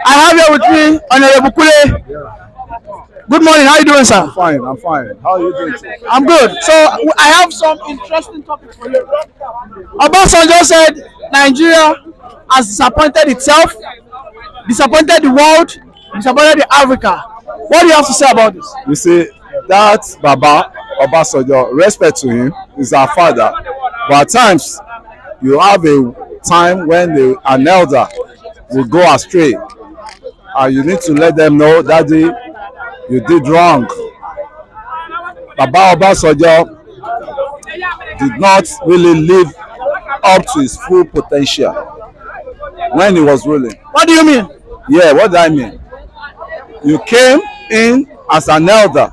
I have here with me Honorable Kule. Good morning. How are you doing, sir? I'm fine. I'm fine. How are you doing today? I'm good. So I have some interesting topics for you. Obasanjo said Nigeria has disappointed itself, disappointed the world, disappointed Africa. What do you have to say about this? You see, that Baba Obasanjo, respect to him, is our father. But at times, you have a time when an elder will go astray, and you need to let them know, Daddy, you did wrong. Baba Obasanjo did not really live up to his full potential when he was ruling. What do you mean? Yeah, what do I mean? You came in as an elder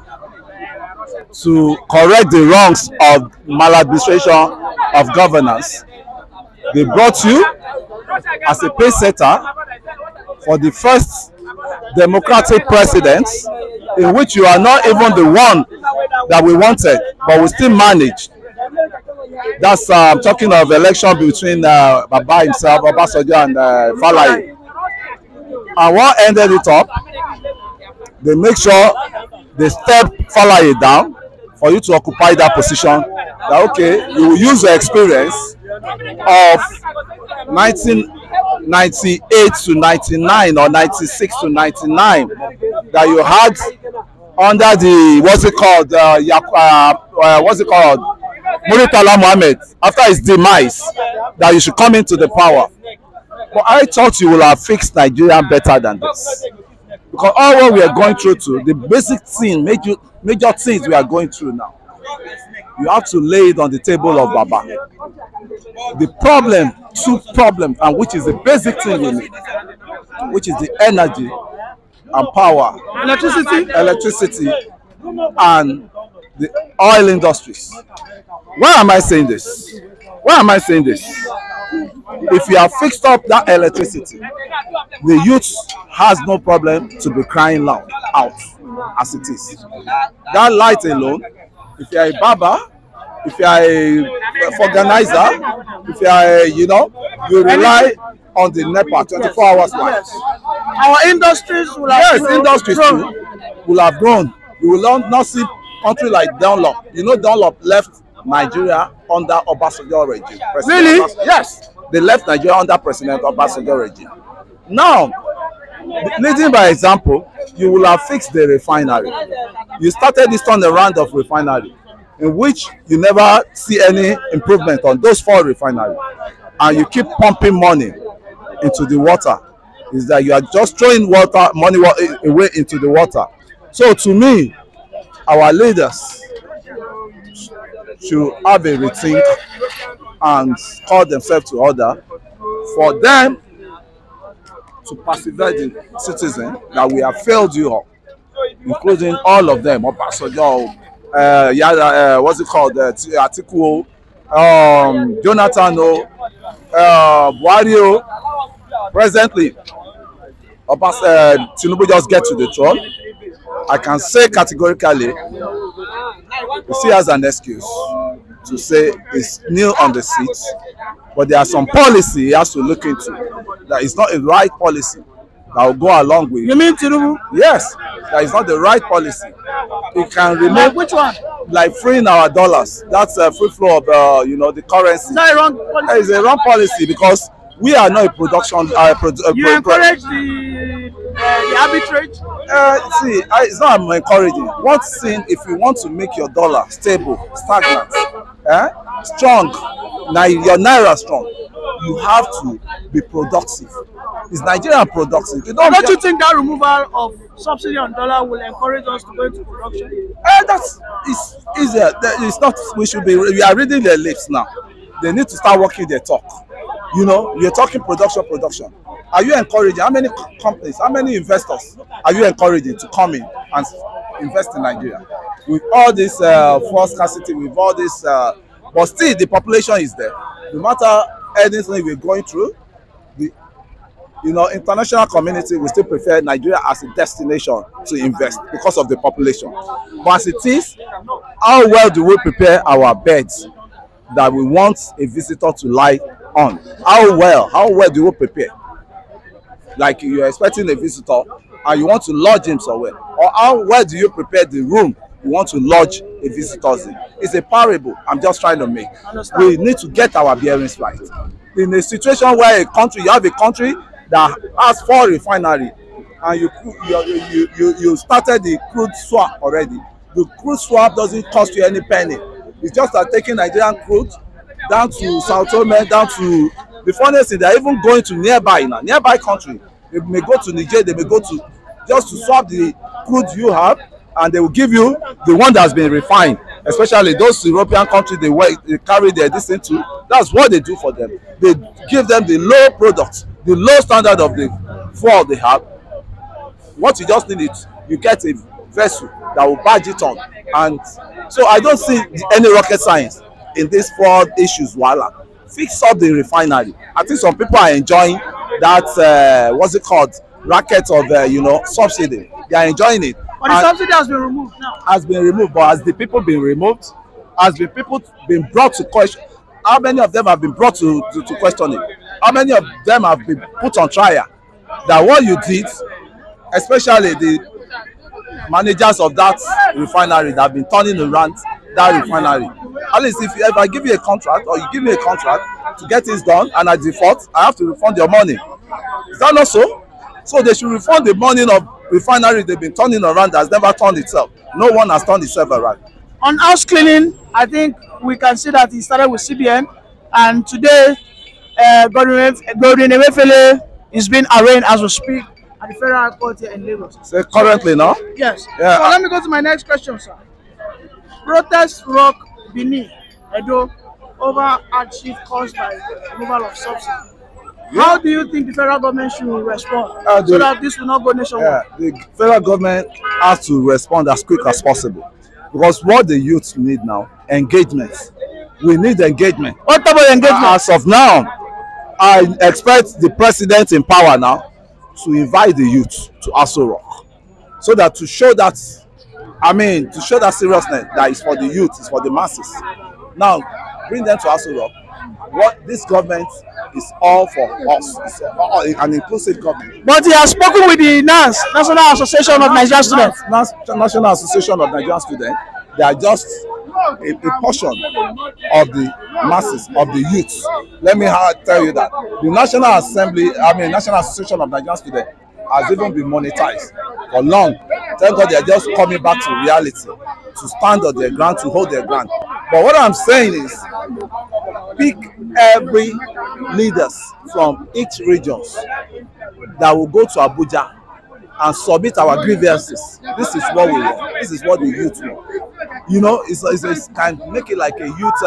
to correct the wrongs of maladministration of governance. They brought you as a pace setter for the first democratic president, in which you are not even the one that we wanted, but we still managed. That's I'm talking of election between Baba himself, Obasanjo, and Falaye. And what ended it up, they make sure they step Falaye down for you to occupy that position. That okay, you will use the experience of 1998 to 99 or 96 to 99 that you had under the Muritala Mohammed after his demise, that you should come into the power. But I thought you would have fixed Nigeria better than this, because all what we are going through the basic thing, major things we are going through now, you have to lay it on the table of Baba. The problem, two problems, and which is the basic thing we need, which is the energy and power, electricity, and the oil industries. Why am I saying this? Why am I saying this? If you have fixed up that electricity, the youth has no problem to be crying loud out as it is. That light alone, if you are a barber, if you are a organizer, if you are you rely on the NEPA 24 hours light. Our industries will have industries too will have grown. You will not see country like Dunlop. You know, Dunlop left Nigeria under Obasanjo regime. Really? Yes, they left Nigeria under President Obasanjo regime. Now, leading by example, you will have fixed the refinery. You started this turnaround of refinery, in which you never see any improvement on those 4 refineries, and you keep pumping money into the water. Is that you are just throwing money away into the water. So to me, our leaders should have a rethink and call themselves to order for them to pacify the citizens that we have failed you all, including all of them, Obasanjo, what's it called, Atiku, Jonathan, Buhari. Presently, Tinubu just get to the throne. I can say categorically, you see as an excuse to say he's new on the seat, but there are some policy he has to look into that is not a right policy that will go along with. You mean Tinubu? Yes, that is not the right policy. It can remove. Like which one? Like freeing our dollars. That's a free flow of the currency. Is that a wrong policy? It's a wrong policy because we are not a production. You encourage the arbitrage? See, it's not I'm encouraging. One thing, if you want to make your dollar stable, stagnant, strong, your naira strong, you have to be productive. Is Nigeria productive? Don't you think that removal of subsidy on dollar will encourage us to go into production? It's easier. It's not. We are reading their lips now. They need to start working their talk. You're talking production. Are you encouraging? How many companies, how many investors are you encouraging to come in and invest in Nigeria? With all this false scarcity, with all this, but still the population is there. No matter anything we're going through, the international community will still prefer Nigeria as a destination to invest because of the population. But as it is, how well do we prepare our beds that we want a visitor to lie on? How well do we prepare? like you're expecting a visitor and you want to lodge him somewhere, or how well do you prepare the room you want to lodge a visitor in? It's a parable I'm just trying to make. We need to get our bearings right. In a situation where you have a country that has 4 refineries, and you started the crude swap already. The crude swap doesn't cost you any penny. It's just like taking Nigerian crude down to Sao Tome, down to the funniest thing, they're even going to nearby country. They may go to Niger, they may go to just to swap the crude you have, and they will give you the one that's been refined. Especially those European countries, they carry their this into. That's what they do for them. They give them the low products, the low standard of the fuel they have. What you just need is you get a vessel that will barge it on. And so I don't see any rocket science in these 4 issues. Voila, fix up the refinery. I think some people are enjoying that what's it called, racket of subsidy. They are enjoying it. But the subsidy has been removed now. Has been removed, but has the people been removed? Has the people been brought to question? How many of them have been brought to questioning? How many of them have been put on trial? That what you did, especially the managers of that refinery that have been turning around that refinery. At least if I give you a contract, or you give me a contract to get this done, and I default, I have to refund your money. Is that not so? So they should refund the money of refinery they've been turning around that has never turned itself. No one has turned itself around. On house cleaning, I think we can see that it started with CBN, and today Godwin Emefiele is being arraigned as we speak at the Federal Court here in Lagos. So currently, no? Yes. Yeah. So let me go to my next question, sir. Protests rock Benin, Edo, over hardship caused by removal of subsidy. How do you think the federal government should respond so that this will not go nationwide? The federal government has to respond as quick as possible, because what the youth need now, engagement. We need engagement. What type of engagement? As of now, I expect the president in power now to invite the youth to Aso Rock, so that to show that seriousness that is for the youth, is for the masses. Now, bring them to Aso Rock. What this government is all for us. It's an inclusive government. But he has spoken with the NAS, National Association of Nigerian Students. National Association of Nigerian Students. They are just a portion of the masses, of the youths. Let me tell you that the National Association of Nigerian Students has even been monetized for long. Thank God they are just coming back to reality, to stand on their ground, to hold their ground. But what I'm saying is, pick every leaders from each regions that will go to Abuja and submit our grievances. This is what we want. This is what the youth want. It's kind of make it like a youth,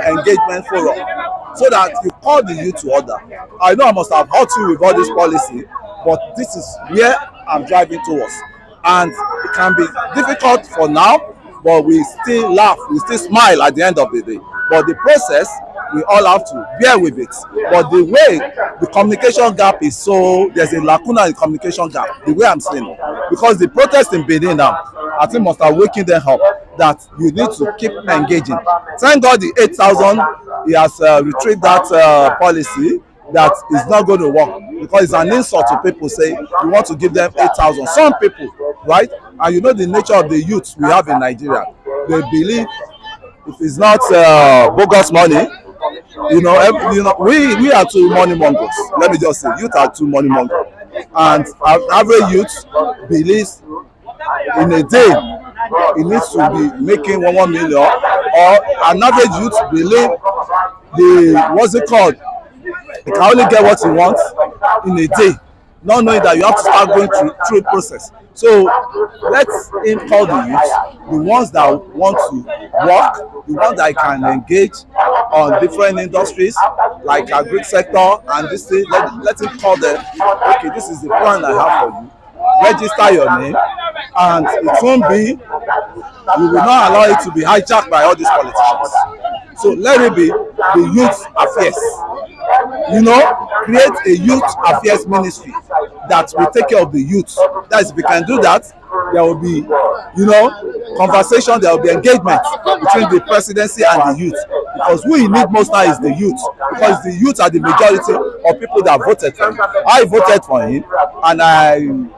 engagement forum, so that you call the youth to order. I know I must have hurt you with all this policy, but this is where I'm driving towards. And it can be difficult for now, but we still laugh, we still smile at the end of the day. But the process, we all have to bear with it. But the way the communication gap is, so there's a lacuna in communication gap, the way I'm saying it. Because the protest in Benin now, I think must have waking them up that you need to keep engaging. Thank God the 8,000, he has retrieved that policy that is not going to work, because it's an insult to people say you want to give them 8,000. Some people, right? And you know the nature of the youth we have in Nigeria. They believe if it's not bogus money, we are too money mongers. Let me just say, youth are too money mongers, and average youth believes in a day it needs to be making 1 million, or an average youth believe you can only get what you want in a day, not knowing that you have to start going through a process. So let's him call the youth, the ones that want to work, the ones that can engage on different industries like agri sector and this thing. Let him call them. Okay, this is the plan I have for you. Register your name, and it won't be, we will not allow it to be hijacked by all these politicians. So let it be the youth affairs. Create a youth affairs ministry that will take care of the youth. That is, if we can do that, there will be, conversation, there will be engagement between the presidency and the youth. because who he need most now is the youth, because the youth are the majority of people that voted for him. I voted for him, and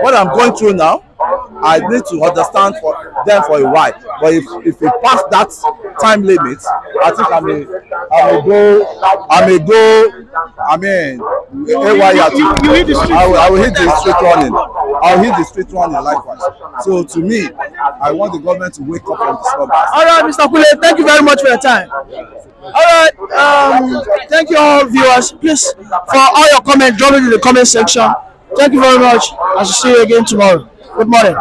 what I'm going through now, I need to understand for them for a while. But if we pass that time limit, I think I may go. I mean, I will hit the street running. I will hit the street running likewise. So to me, I want the government to wake up from the slumber. All right, Mr. Kule, thank you very much for your time. All right, thank you all viewers. Please, for all your comments, drop it in the comment section. Thank you very much. I will see you again tomorrow. Good morning.